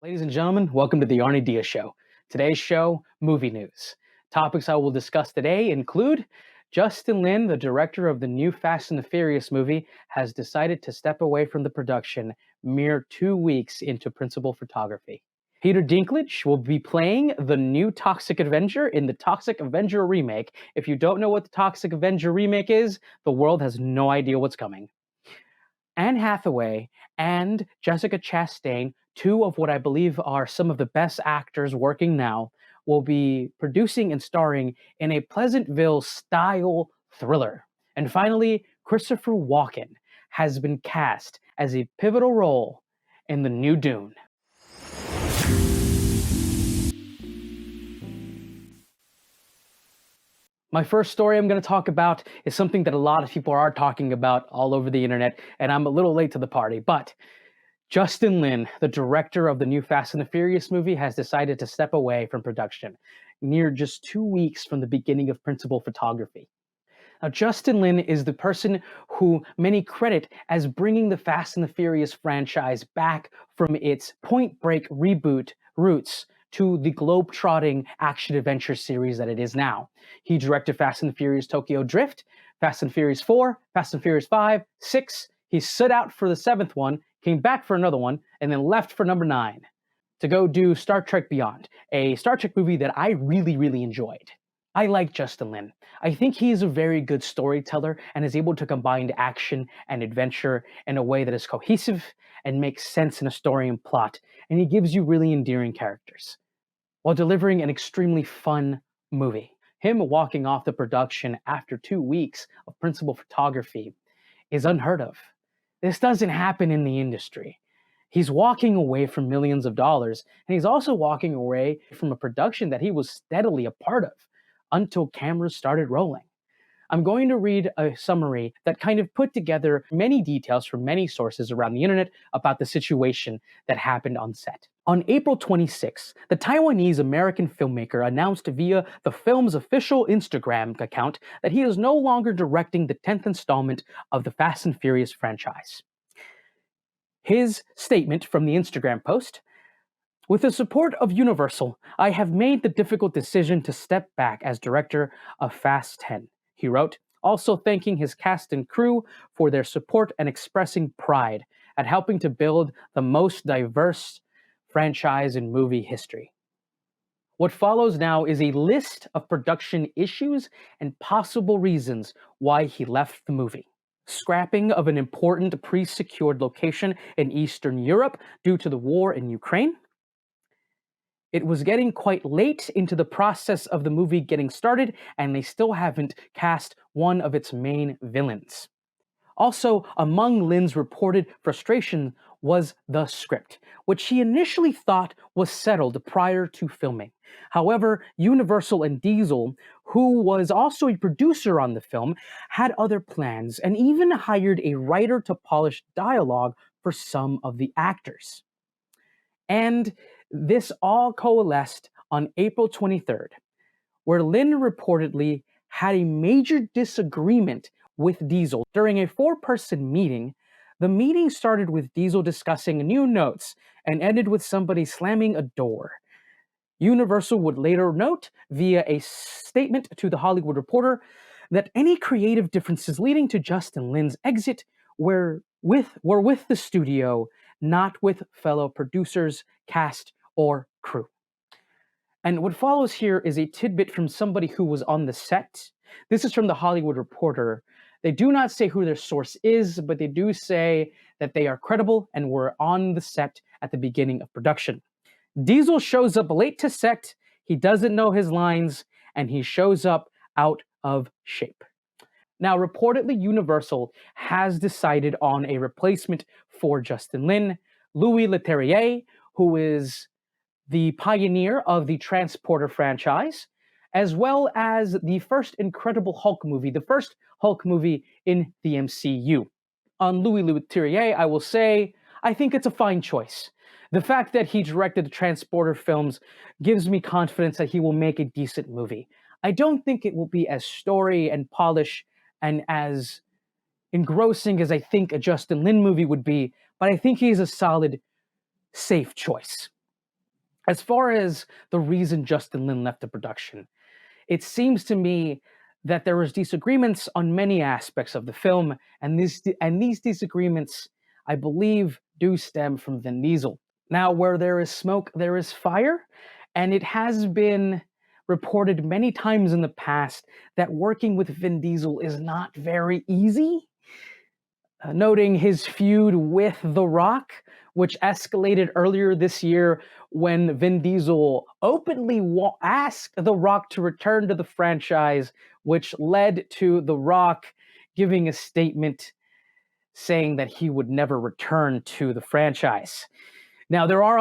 Ladies and gentlemen, welcome to the Arnie Diaz Show. Today's show, movie news. Topics I will discuss today include Justin Lin, the director of the new Fast and the Furious movie, has decided to step away from the production mere 2 weeks into principal photography. Peter Dinklage will be playing the new Toxic Avenger in the Toxic Avenger remake. If you don't know what the Toxic Avenger remake is, the world has no idea what's coming. Anne Hathaway and Jessica Chastain, two of what I believe are some of the best actors working now, will be producing and starring in a Pleasantville style thriller. And finally, Christopher Walken has been cast as a pivotal role in the new Dune. My first story I'm going to talk about is something that a lot of people are talking about all over the internet, and I'm a little late to the party, but Justin Lin, the director of the new Fast and the Furious movie, has decided to step away from production, near just 2 weeks from the beginning of principal photography. Now, Justin Lin is the person who many credit as bringing the Fast and the Furious franchise back from its Point Break reboot roots to the globe-trotting action-adventure series that it is now. He directed Fast and the Furious Tokyo Drift, Fast and Furious 4, Fast and Furious 5, 6. He stood out for the 7th one, came back for another one, and then left for number 9 to go do Star Trek Beyond, a Star Trek movie that I really enjoyed. I like Justin Lin. I think he is a very good storyteller and is able to combine action and adventure in a way that is cohesive and makes sense in a story and plot, and he gives you really endearing characters, while delivering an extremely fun movie. Him walking off the production after 2 weeks of principal photography is unheard of. This doesn't happen in the industry. He's walking away from millions of dollars, and he's also walking away from a production that he was steadily a part of until cameras started rolling. I'm going to read a summary that kind of put together many details from many sources around the internet about the situation that happened on set. On April 26, the Taiwanese-American filmmaker announced via the film's official Instagram account that he is no longer directing the 10th installment of the Fast and Furious franchise. His statement from the Instagram post: "With the support of Universal, I have made the difficult decision to step back as director of Fast 10, he wrote, also thanking his cast and crew for their support and expressing pride at helping to build the most diverse franchise in movie history." What follows now is a list of production issues and possible reasons why he left the movie. Scrapping of an important pre-secured location in Eastern Europe due to the war in Ukraine. It was getting quite late into the process of the movie getting started, and they still haven't cast one of its main villains. Also, among Lin's reported frustration was the script, which he initially thought was settled prior to filming. However, Universal and Diesel, who was also a producer on the film, had other plans and even hired a writer to polish dialogue for some of the actors. And this all coalesced on April 23rd, where Lin reportedly had a major disagreement with Diesel. During a 4-person meeting, the meeting started with Diesel discussing new notes and ended with somebody slamming a door. Universal would later note via a statement to The Hollywood Reporter that any creative differences leading to Justin Lin's exit were with the studio, not with fellow producers, cast, or crew. And what follows here is a tidbit from somebody who was on the set. This is from The Hollywood Reporter. They do not say who their source is, but they do say that they are credible and were on the set at the beginning of production. Diesel shows up late to set, he doesn't know his lines, and he shows up out of shape. Now, reportedly, Universal has decided on a replacement for Justin Lin, Louis Leterrier, who is the pioneer of the Transporter franchise, as well as the first Incredible Hulk movie, the first Hulk movie in the MCU. On Louis Leterrier, I will say, I think it's a fine choice. The fact that he directed the Transporter films gives me confidence that he will make a decent movie. I don't think it will be as story and polish and as engrossing as I think a Justin Lin movie would be, but I think he's a solid, safe choice. As far as the reason Justin Lin left the production, it seems to me that there was disagreements on many aspects of the film, and these disagreements, I believe, do stem from Vin Diesel. Now, where there is smoke, there is fire, and it has been reported many times in the past that working with Vin Diesel is not very easy. Noting his feud with The Rock, which escalated earlier this year when Vin Diesel openly asked The Rock to return to the franchise, which led to The Rock giving a statement saying that he would never return to the franchise. Now there are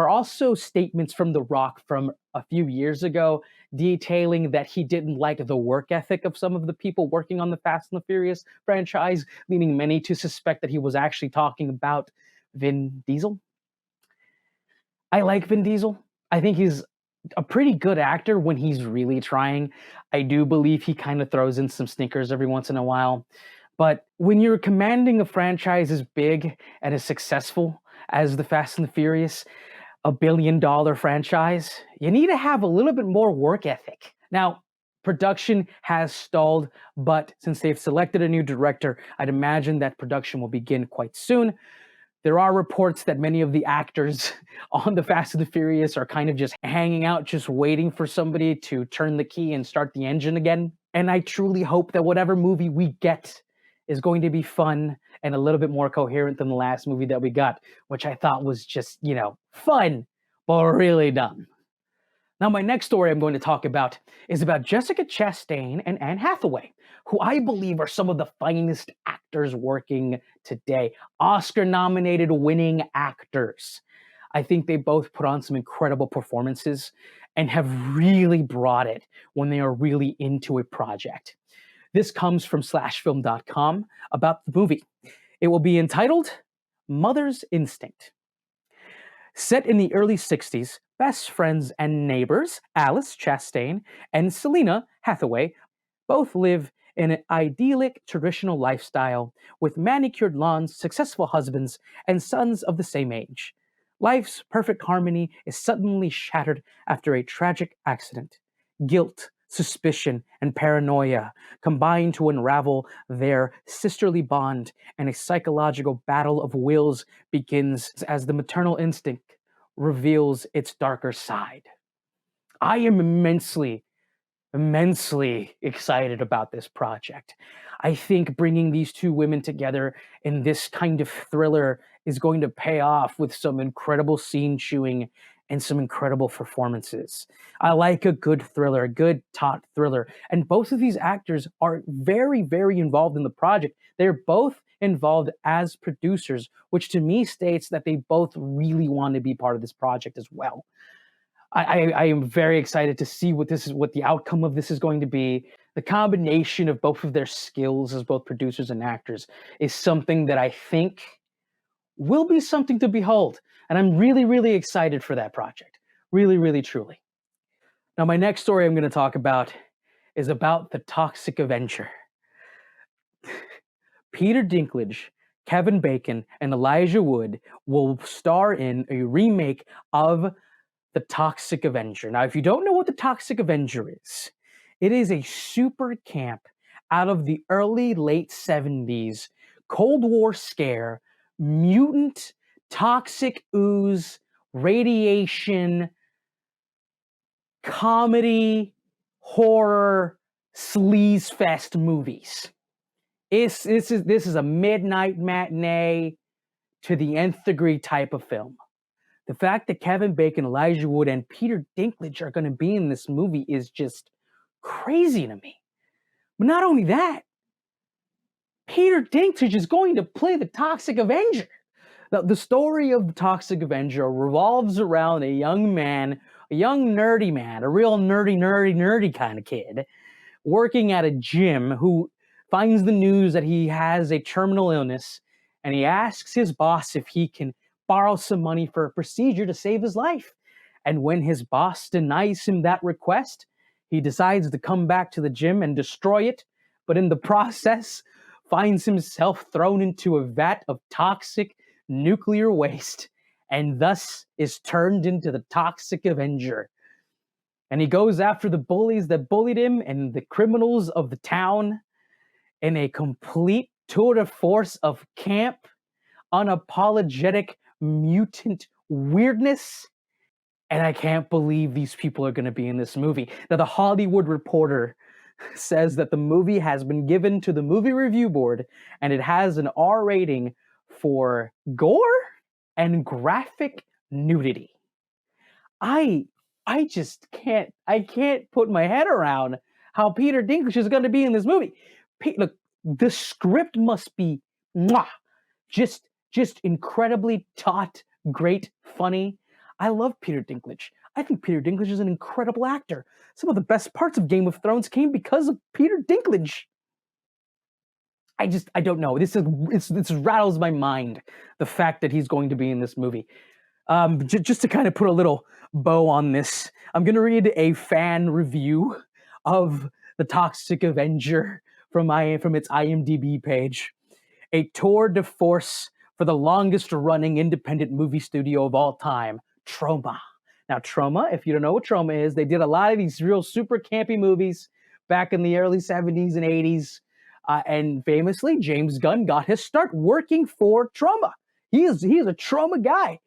also statements from The Rock from a few years ago detailing that he didn't like the work ethic of some of the people working on the Fast and the Furious franchise, leading many to suspect that he was actually talking about Vin Diesel. I like Vin Diesel. I think he's a pretty good actor when he's really trying. I do believe he kind of throws in some stinkers every once in a while. But when you're commanding a franchise as big and as successful as the Fast and the Furious, $1 billion franchise, you need to have a little bit more work ethic. Now, production has stalled, but since they've selected a new director, I'd imagine that production will begin quite soon. There are reports that many of the actors on the Fast and the Furious are kind of just hanging out, just waiting for somebody to turn the key and start the engine again. And I truly hope that whatever movie we get is going to be fun and a little bit more coherent than the last movie that we got, which I thought was just, fun, but really dumb. Now, my next story I'm going to talk about is about Jessica Chastain and Anne Hathaway, who I believe are some of the finest actors working today. Oscar-nominated winning actors. I think they both put on some incredible performances and have really brought it when they are really into a project. This comes from slashfilm.com about the movie. It will be entitled Mother's Instinct. Set in the early 60s, best friends and neighbors, Alice Chastain and Selena Hathaway, both live in an idyllic traditional lifestyle with manicured lawns, successful husbands, and sons of the same age. Life's perfect harmony is suddenly shattered after a tragic accident. Guilt, suspicion, and paranoia combine to unravel their sisterly bond, and a psychological battle of wills begins as the maternal instinct reveals its darker side. I am immensely excited about this project. I think bringing these two women together in this kind of thriller is going to pay off with some incredible scene chewing and some incredible performances. I like a good thriller, a good taut thriller. And both of these actors are very, very involved in the project. They're both involved as producers, which to me states that they both really want to be part of this project as well. I am very excited to see what the outcome of this is going to be. The combination of both of their skills as both producers and actors is something that I think will be something to behold. And I'm really, really excited for that project. Really, really, truly. Now, my next story I'm going to talk about is about the Toxic Avenger. Peter Dinklage, Kevin Bacon, and Elijah Wood will star in a remake of the Toxic Avenger. Now, if you don't know what the Toxic Avenger is, it is a super camp out of the late 70s Cold War scare, mutant, toxic ooze, radiation, comedy, horror, sleaze fest movies. This is a midnight matinee to the nth degree type of film. The fact that Kevin Bacon, Elijah Wood, and Peter Dinklage are going to be in this movie is just crazy to me. But not only that, Peter Dinklage is going to play the Toxic Avenger. Now, the story of the Toxic Avenger revolves around a young man, a young nerdy man, a real nerdy kind of kid, working at a gym who finds the news that he has a terminal illness, and he asks his boss if he can borrow some money for a procedure to save his life. And when his boss denies him that request, he decides to come back to the gym and destroy it, but in the process, finds himself thrown into a vat of toxic nuclear waste and thus is turned into the Toxic Avenger. And he goes after the bullies that bullied him and the criminals of the town in a complete tour de force of camp, unapologetic mutant weirdness. And I can't believe these people are going to be in this movie. Now, the Hollywood Reporter says that the movie has been given to the movie review board and it has an R rating for gore and graphic nudity. I can't put my head around how Peter Dinklage is going to be in this movie. Look, the script must be just incredibly taut, great, funny. I love Peter Dinklage. I think Peter Dinklage is an incredible actor. Some of the best parts of Game of Thrones came because of Peter Dinklage. I don't know. This rattles my mind, the fact that he's going to be in this movie. Just to kind of put a little bow on this, I'm going to read a fan review of The Toxic Avenger from its IMDb page. A tour de force for the longest running independent movie studio of all time, Troma. Now, Troma, if you don't know what Troma is, they did a lot of these real super campy movies back in the early 70s and 80s. And famously, James Gunn got his start working for Troma. He is a Troma guy.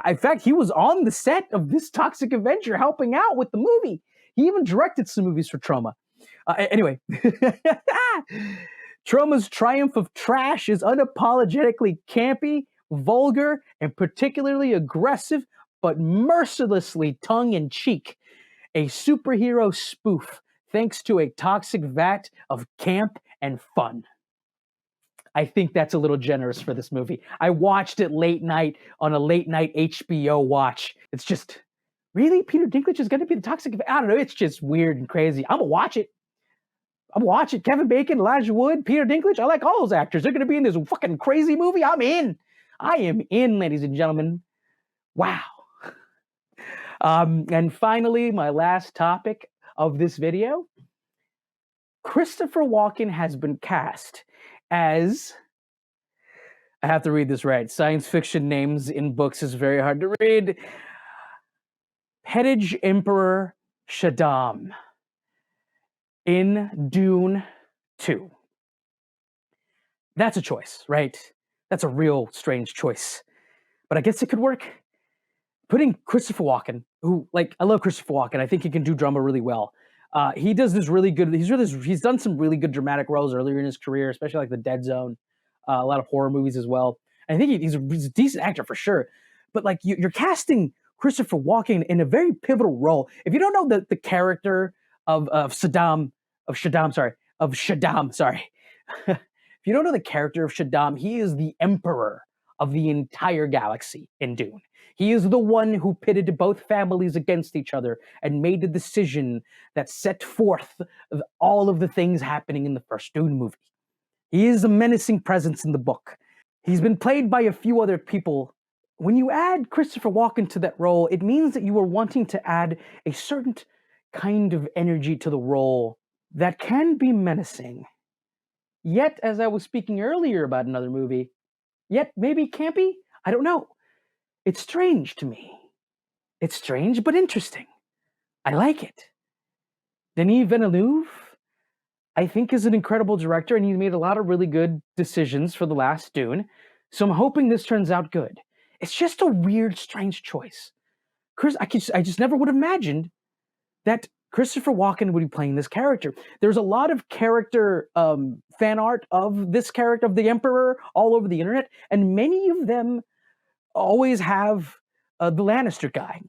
In fact, he was on the set of this Toxic Avenger helping out with the movie. He even directed some movies for Troma. Anyway, Troma's triumph of trash is unapologetically campy, vulgar, and particularly aggressive, but mercilessly tongue-in-cheek. A superhero spoof thanks to a toxic vat of camp and fun. I think that's a little generous for this movie. I watched it late night on a late night HBO watch. It's just, really? Peter Dinklage is going to be the Toxic Avenger? I don't know. It's just weird and crazy. I'm going to watch it. I'm going to watch it. Kevin Bacon, Elijah Wood, Peter Dinklage. I like all those actors. They're going to be in this fucking crazy movie. I'm in. I am in, ladies and gentlemen. Wow. And finally, my last topic of this video. Christopher Walken has been cast as, I have to read this right, science fiction names in books is very hard to read, Pettage Emperor Shaddam in Dune 2. That's a choice, right? That's a real strange choice. But I guess it could work. Putting Christopher Walken, who, like, I love Christopher Walken. I think he can do drama really well. He does this really good. He's done some really good dramatic roles earlier in his career, especially like The Dead Zone, a lot of horror movies as well. And I think he's a decent actor for sure. But like you're casting Christopher Walken in a very pivotal role. If you don't know the character of Shaddam, sorry. If you don't know the character of Shaddam, he is the emperor of the entire galaxy in Dune. He is the one who pitted both families against each other and made the decision that set forth all of the things happening in the first Dune movie. He is a menacing presence in the book. He's been played by a few other people. When you add Christopher Walken to that role, it means that you are wanting to add a certain kind of energy to the role that can be menacing. Yet, as I was speaking earlier about another movie, yet maybe campy? I don't know. It's strange to me. It's strange, but interesting. I like it. Denis Villeneuve, I think, is an incredible director, and he's made a lot of really good decisions for the last Dune, so I'm hoping this turns out good. It's just a weird, strange choice. I just never would have imagined that Christopher Walken would be playing this character. There's a lot of character fan art of this character, of the Emperor, all over the internet, and many of them always have the Lannister guy,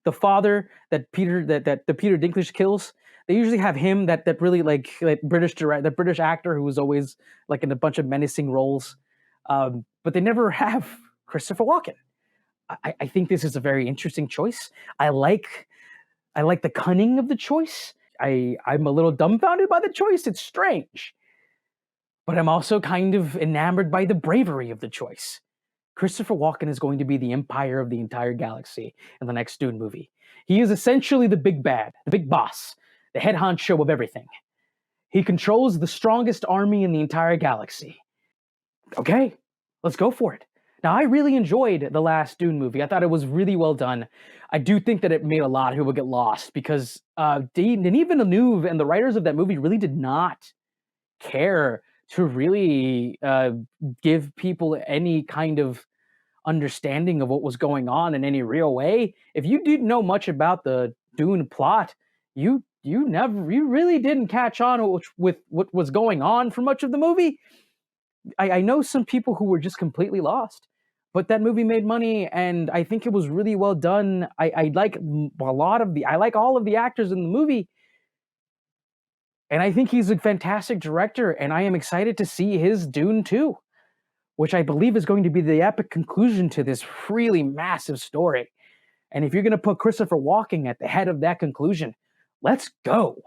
the father that the Peter Dinklage kills. They usually have him, that really like that British actor who was always like in a bunch of menacing roles, but they never have Christopher Walken. I think this is a very interesting choice. I like the cunning of the choice. I'm a little dumbfounded by the choice. It's strange, but I'm also kind of enamored by the bravery of the choice. Christopher Walken is going to be the empire of the entire galaxy in the next Dune movie. He is essentially the big bad, the big boss, the head honcho of everything. He controls the strongest army in the entire galaxy. Okay, let's go for it. Now, I really enjoyed the last Dune movie. I thought it was really well done. I do think that it made a lot of people get lost because Denis Villeneuve and the writers of that movie really did not care to really give people any kind of understanding of what was going on in any real way. If you didn't know much about the Dune plot, you really didn't catch on with what was going on for much of the movie. I know some people who were just completely lost, but that movie made money, and I think it was really well done. I like I like all of the actors in the movie, and I think he's a fantastic director, and I am excited to see his Dune 2, which I believe is going to be the epic conclusion to this really massive story. And if you're going to put Christopher Walken at the head of that conclusion, let's go.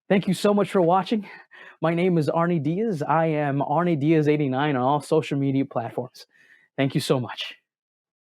Thank you so much for watching. My name is Arnie Diaz. I am Arnie Diaz 89 on all social media platforms. Thank you so much.